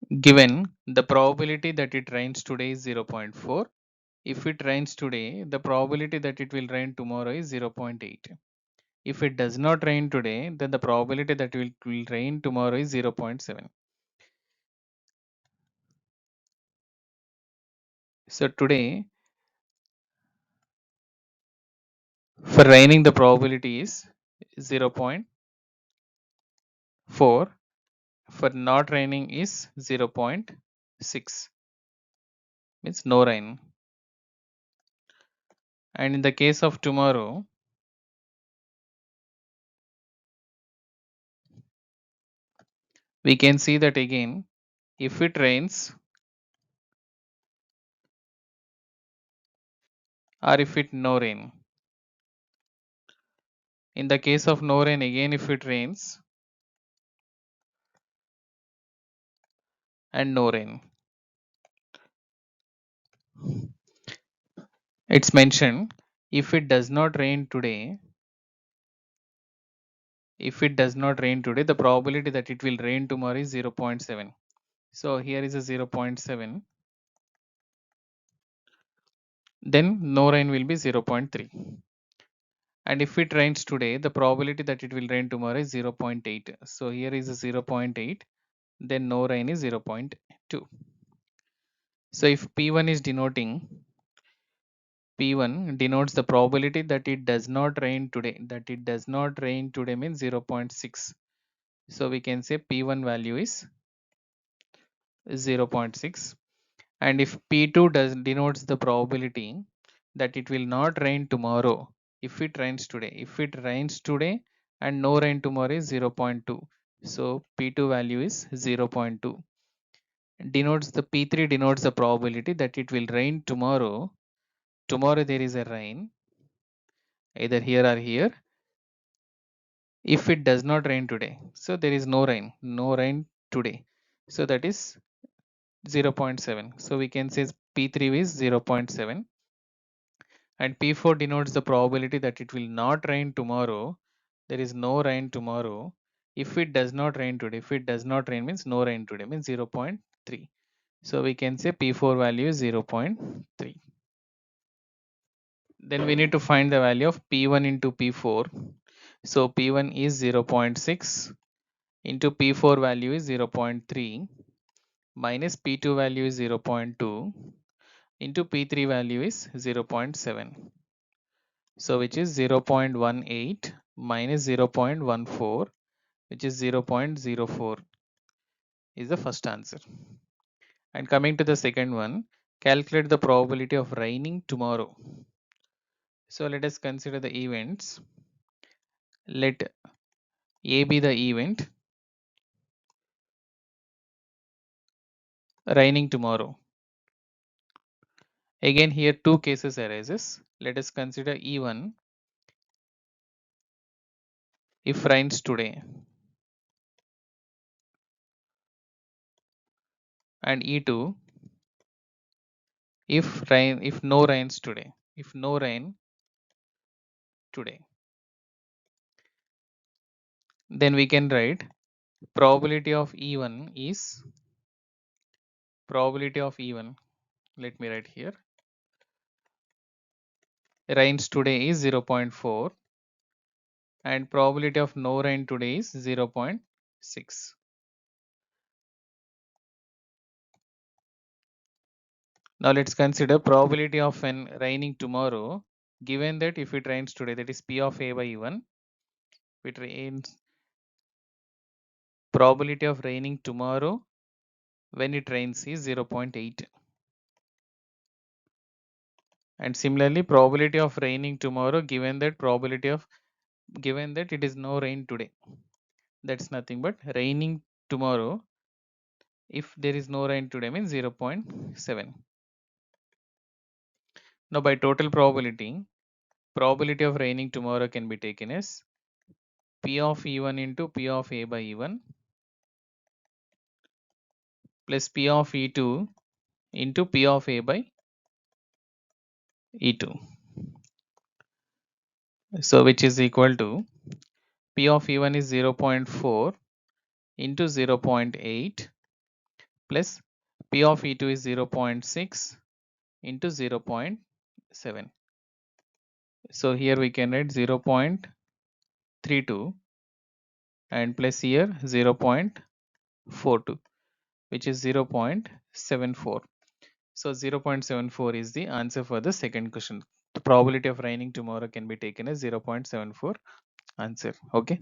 Given the probability that it rains today is 0.4. If it rains today, the probability that it will rain tomorrow is 0.8. If it does not rain today, then the probability that it will rain tomorrow is 0.7. So today, for raining, the probability is 0.4. For not raining is 0.6. Means no rain. And in the case of tomorrow, we can see that again, if it rains or if it no rain. In the case of no rain, again if it rains and no rain. It's mentioned if it does not rain today, the probability that it will rain tomorrow is 0.7. So here is a 0.7. Then no rain will be 0.3. And if it rains today, the probability that it will rain tomorrow is 0.8. So here is a 0.8. Then no rain is 0.2. So if P1 is denoting, P1 denotes the probability that it does not rain today. That it does not rain today means 0.6. So we can say P1 value is 0.6. And if P2 denotes the probability that it will not rain tomorrow, if it rains today and no rain tomorrow is 0.2. So P2 value is 0.2. Denotes the P3 denotes the probability that it will rain tomorrow. Tomorrow there is a rain either here or here. If it does not rain today, so there is no rain today. So that is 0.7. So we can say P3 is 0.7. And P4 denotes the probability that it will not rain tomorrow. There is no rain tomorrow. If it does not rain today, if it does not rain means no rain today means 0.3. So we can say P4 value is 0.3. Then we need to find the value of P1 into P4. So P1 is 0.6 into P4 value is 0.3 minus P2 value is 0.2 into P3 value is 0.7. So which is 0.18 minus 0.14, which is 0.04 is the first answer. And coming to the second one, calculate the probability of raining tomorrow. So let us consider the events. Let A be the event, raining tomorrow. Again here two cases arises. Let us consider E1, if rains today, and E2, if no rains today, if no rain today. Then we can write probability of E1 is probability of E1. Let me write here. Rains today is 0.4 and probability of no rain today is 0.6. Now let's consider probability of raining tomorrow, given that if it rains today, that is P of A by E1. If it rains, probability of raining tomorrow when it rains is 0.8. And similarly, probability of raining tomorrow given that it is no rain today. That's nothing but raining tomorrow. If there is no rain today means 0.7. Now by total probability of raining tomorrow can be taken as P of E1 into P of A by E1 plus P of E2 into P of A by E2. So which is equal to P of E1 is 0.4 into 0.8 plus P of E2 is 0.6 into 0.7. So here we can write 0.32 and plus here 0.42, which is 0.74. So 0.74 is the answer for the second question. The probability of raining tomorrow can be taken as 0.74 answer. Okay.